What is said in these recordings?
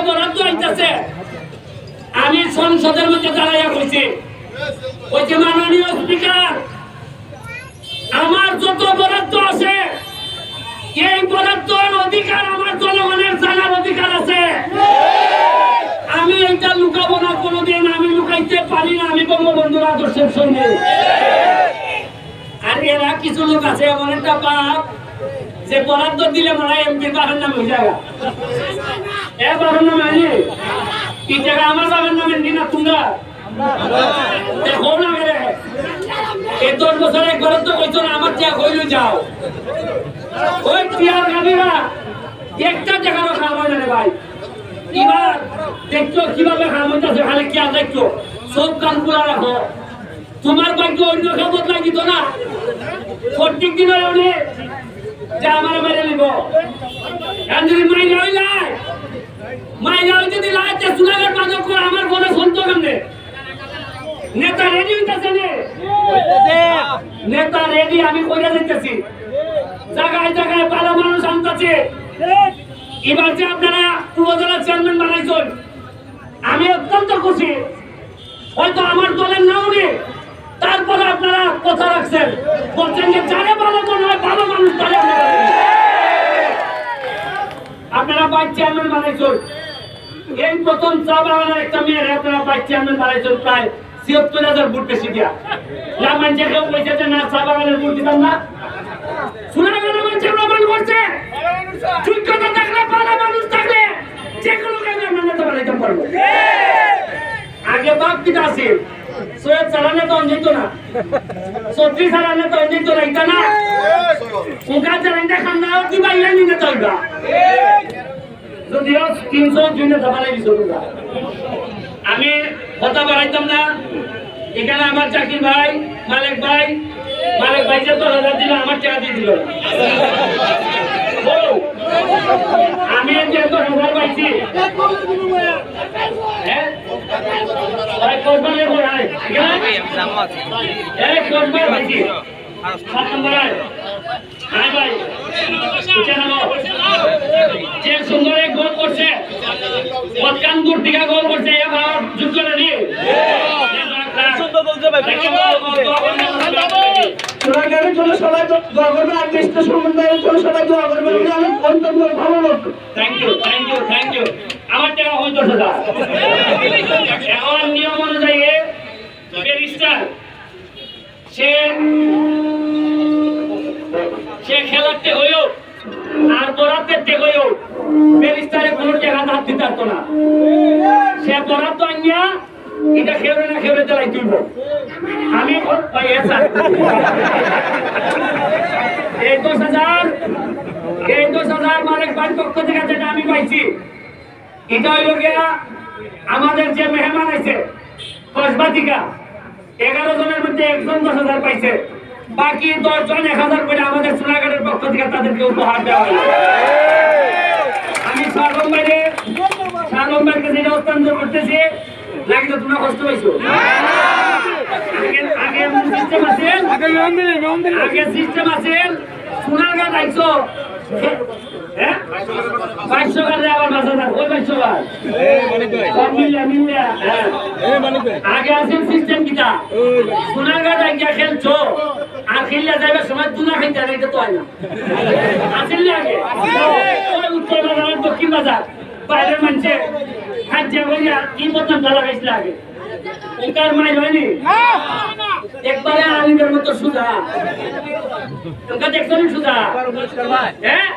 বরাদ্দ আইতাছে আমি সংসদের মধ্যে দাঁড়াইয়া কইছি ওই যে মাননীয় স্পিকার আমার যত বরাদ্দ আছে এই বরাদ্দের অধিকার আমার জনগণের জানার অধিকার আছে আমি এটা লুকাবো না কোনোদিন আমি লুকাইতে পারি না আমি বঙ্গবন্ধুর আদর্শের সঙ্গে আর এরা কিছু লোক আছে এমন একটা পাপ যে বরাদ্দ দিলে মনে হয় এমপি বাবার নাম হয়ে যায় বাবার নাম আনি কি জায়গা আমার বাবার নাম এমপি না তোমরা দেখো না মেরে এই 10 বছর এক বরাদ্দ কইছো না আমার চেয়ে কইলে যাও ওই টিয়ার গাড়িরা একটা জায়গারও খাওয়া হয় না ভাই এবার দেখছো কিভাবে খাওয়া হইতেছে খালি কি আর দেখছো সব কান খোলা রাখো তোমার ভাগ্য অন্য খাবত লাগিত না প্রত্যেক দিনের উনি যে আমার মেরে নিব যদি মাইনা হয়ে যায় মাইনা হয়ে যদি লাইতে সুনাগের বাদক করে আমার বড় শুনতো কেমনে নেতা রেডি হইতেছে নেতা রেডি আমি কইরা দিতেছি জায়গায় জায়গায় ভালো মানুষ আনতেছে এবার যে আপনারা উপজেলা চেয়ারম্যান বানাইছেন আমি অত্যন্ত খুশি হয়তো আমার দলের নাম নেই তারপরে আপনারা কথা রাখছেন বলছেন যে যারা ভালো মনে হয় ভালো মানুষ তারা আপনারা ভাইস চেয়ারম্যান বানাইছেন এই প্রথম চা বাগানের একটা মেয়ের আপনারা ভাইস চেয়ারম্যান বানাইছেন প্রায় ৭৬,০০০ ভোট বেশি দিয়া না মানুষে কেউ কইছে যে না চা বাগানের ভোট দিতাম না সুনাগরের মানুষের প্রমাণ করছে যোগ্যতা থাকলে ভালো মানুষ থাকলে যে কোনো কাজে আমরা নেতা বানাইতে পারবো আগে বাপ পিতা আছে সৈয়দ চালানে তো অঞ্জিত না সত্রী চালানে তো অঞ্জিত না এটা না উনকা চালাইতে খান্দাও কি বাইরে নিতে চাইবা যদিও ৩০০ জুনে চাপালাই দিছো তোমরা আমি কথা বাড়াইতাম না এখানে আমার জাকির ভাই মালিক ভাই যে ১০,০০০ দিল আমার টাকা দিয়ে দিল আমি যে ১০,০০০ পাইছি যে সুন্দর এক গোল করছে দূর থেকে গোল করছে যুদ্ধ নিয়ে আমার টাকা হয়তো এখন নিয়ম অনুযায়ী ব্যারিস্টার সে খেলাতে হইও আর বরাদ্দে হইও ব্যারিস্টারে কোনো টাকা হাত দিতে পারতো না সে বরাদ্দ আনিয়া এটা খেয়ে না খেয়ে চালাই তুলব আমি এই ১০,০০০ মালিক বাড়ির পক্ষ থেকে যেটা আমি পাইছি এটা হইল গিয়া আমাদের যে মেহমান আছে কসবাতিকা 11 জনের মধ্যে একজন 10,০০০ পাইছে বাকি 10 জন 1,০০০ করে আমাদের সোনাঘাটের পক্ষ থেকে তাদেরকে উপহার দেওয়া হলো আমি সালম ভাইকে যেটা হস্তান্তর করতেছি লাগিতে তোমরা কষ্ট পাইছো আগে সিস্টেম আছে সোনারঘাট আইছো হ্যাঁ 500 টাকা আবার বাজার ওই 500 বার সব মিলিয়া আগে আছে সিস্টেম কিটা সোনারঘাট আইয়া খেলছো আর খেললে যাবে সময় দুনা খাইতে আর এটা তো হয় না আসলে আগে ওই উত্তর বাজার দক্ষিণ বাজার বাইরের মানুষে খাইছে বইয়া কি মতন জ্বালা খাইছিল আগে ওকার মাই হয়নি একবারে আলিমের মতো সুধা ওকে দেখছেন সুধা হ্যাঁ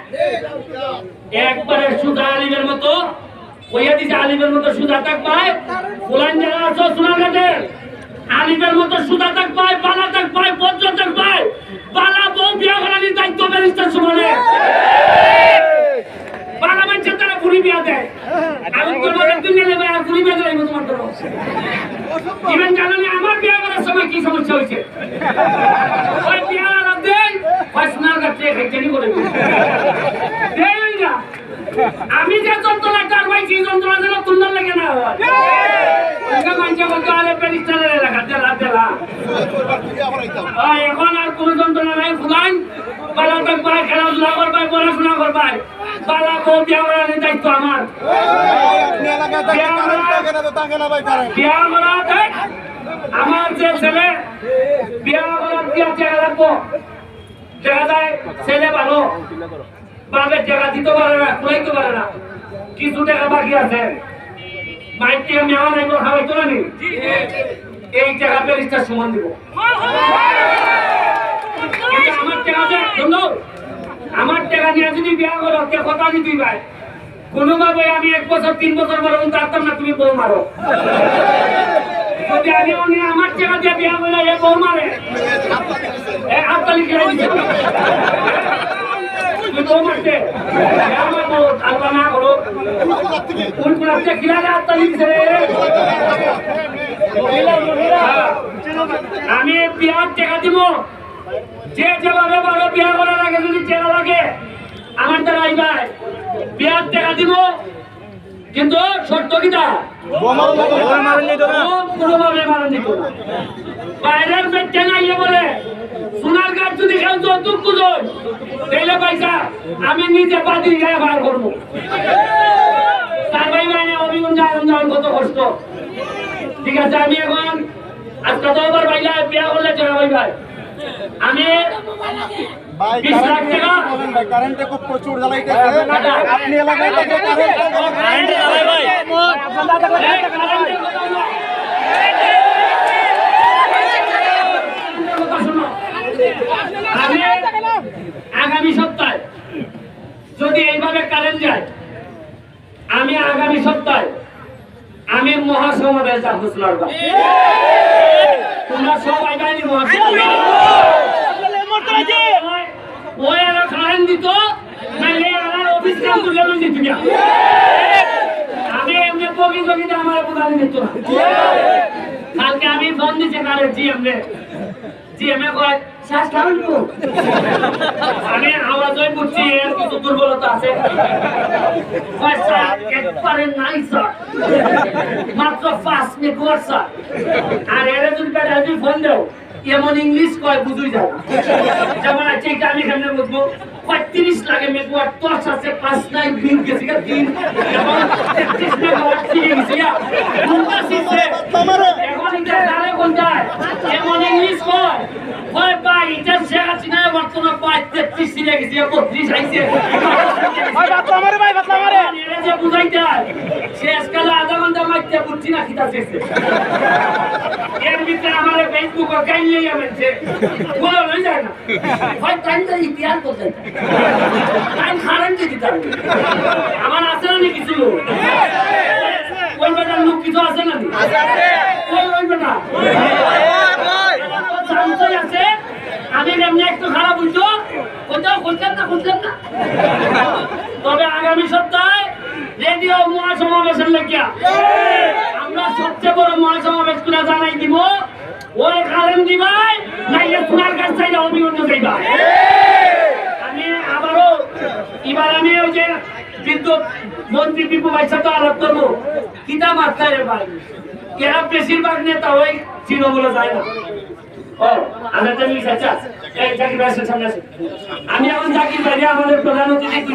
একবারে সুধা আলিমের মতো ওইয়া দিছে আলিমের মতো সুধা থাক পায় ফুলান যারা আছো সোনাঘাটের আলিমের মতো সুধা থাক পায় বালা থাক পায় বজ্র থাক পায় বালা বউ বিয়া করার দায়িত্ব ব্যারিস্টার সমানে বালা মানুষের তারা বুড়ি বিয়া দেয় আমি তোমার একদিন নেলে ভাই আর বুড়ি বিয়া দেয় তোমার তো ইভেন জানেন আমার বিয়া করার সময় কি সমস্যা হয়েছে ওই বিয়া আলাপ দেয় ফার্সোনাল কাছে হেঁটেনি করে দেয় না আমি যে যন্ত্রণাটা পাইছি যন্ত্রণা যেন তুলনার লেগে না হয় মানুষের বলতো আরে প্যারিস্টারের এলাকা দেলা এখন আর কোনো যন্ত্রণা নাই ফুলান বালা থাকবাই খেলাধুলা করবাই পড়াশোনা করবাই বালা বউ বিয়া করার দায়িত্ব আমার আমার যে ছেলে বিয়া করার দিয়া টাকা রাখবো, দেখা যায় ছেলে ভালো, বাপের টাকা দিতে পারে না, কুলাইতে পারে না, কিছু টাকা বাকি আছে, মাইক থেকে মেওয়া নাইব খাওয়াইতো না নি, এই টাকা প্যারিসটার সমান দিব। আমার টাকা যে বন্ধু, আমার টাকা নিয়ে যদি বিয়া করো কে কথা দিবি ভাই, কোনোভাবে আমি 1 বছর 3 বছর পরে জানতাম না তুমি বউ মারো। যদি আমি আমার টাকা দিয়ে বিয়া করে এ বউ মারে, হাততালি খেয়ে দিচ্ছে তুমি বউ মারতে, আমার বউ আলবা না করো, কোন কোন আপনি খিলালে হাততালি দিচ্ছে। আমি বিয়ার টাকা দিব, যে যেভাবে বড় বিয়া করার আগে যদি টাকা লাগে আমার দ্বারা আইবাই, বিয়ার টাকা দিব, কিন্তু শর্ত কিটা কোনোভাবে মারা দিত না। বাইরের বেটে না ইয়ে বলে সোনার গাছ যদি কেউ যৌতুক খুঁজো তাইলে পয়সা আমি নিজে বাদি গায়ে বার করবো। তার ভাই মানে অভিগঞ্জ আনন্দ কত কষ্ট। ঠিক আছে, আমি এখন আজকে তো আবার ভাইলা বিয়া করলে টাকা ভাই ভাই আমি 20 লাখ টাকা কারেন্টে খুব প্রচুর জ্বালাইতেছে আপনি এলাকায় থেকে কারেন্ট জ্বালাই ভাই আগামী সপ্তাহে যদি এইভাবে কারেন্ট যায়, আমি আগামী সপ্তাহে আমি মহাসমাবেশ যাবো। তোমরা সবাই বাইরে ওই এরা কারেন্ট দিত নাইলে আমার অফিস কাম তুলে দিত না, আমি এমনি প্রতিযোগিতা আমার প্রধান দিত না। কালকে আমি ফোন দিচ্ছি কারেন্ট জিএম কয় শ্বাস খাবেন তো, আমি আওয়াজই বুঝছি এর কিছু দুর্বলতা আছে, একবারে নাই স্যার, মাত্র 5 মিনিট স্যার। আর এর যদি ব্যাটারি ফোন দেও এমন ইংলিশ কয় বুঝুই যায়, যেমন আছে এটা আমি কেমনে বুঝবো, 35 লাগে মেঘওয়াট 10 আছে 5 নাই 3 গেছে 3 এবং 33 মেঘওয়াট ঠিক গেছে কোনটা শিখছে এখন এটা জানে কোনটা এমন ইংলিশ কয় কয় ভাই এটা শেখা চিনা বর্তমানে 33 ছিড়ে গেছে 32 আইছে ভাই বাতলা মারে এর যে বুঝাইতা শেষ কালে আধা ঘন্টা মাইতে বুঝছি না কিটা শেষে এর ভিতরে আমারে ফেসবুক ও গাইলে যাবেছে বলে হয়ে যায় না ভাই টাইমটা ইতিহাস বলতে টাইম কারেন্ট দিতে আমার আছে না কিছু ওই বেটার লোক কিছু আছে না ওই বেটা জানতেই আছে আমি এমনি একটু খারাপ বুঝতো কোথাও খুঁজলাম না। তবে আগামী সপ্তাহে রেডিও মহাসমাবেশের লেগিয়া আমরা সবচেয়ে বড় মহাসমাবেশ করে জানাই দিব, ওই কারেন্ট দিবাই নাইলে সোনার গাছ চাইলে অভিগঞ্জ যাইবা। আমি আবারও এবার আমি ওই যে বিদ্যুৎ মন্ত্রী বিপু ভাইয়ের সাথে আলাপ করবো, কিতা মাত্রায় রে ভাই এরা বেশিরভাগ নেতা ওই তৃণমূলে যায় না। আমি এখন জাকির ভাই আমাদের প্রধান অতিথি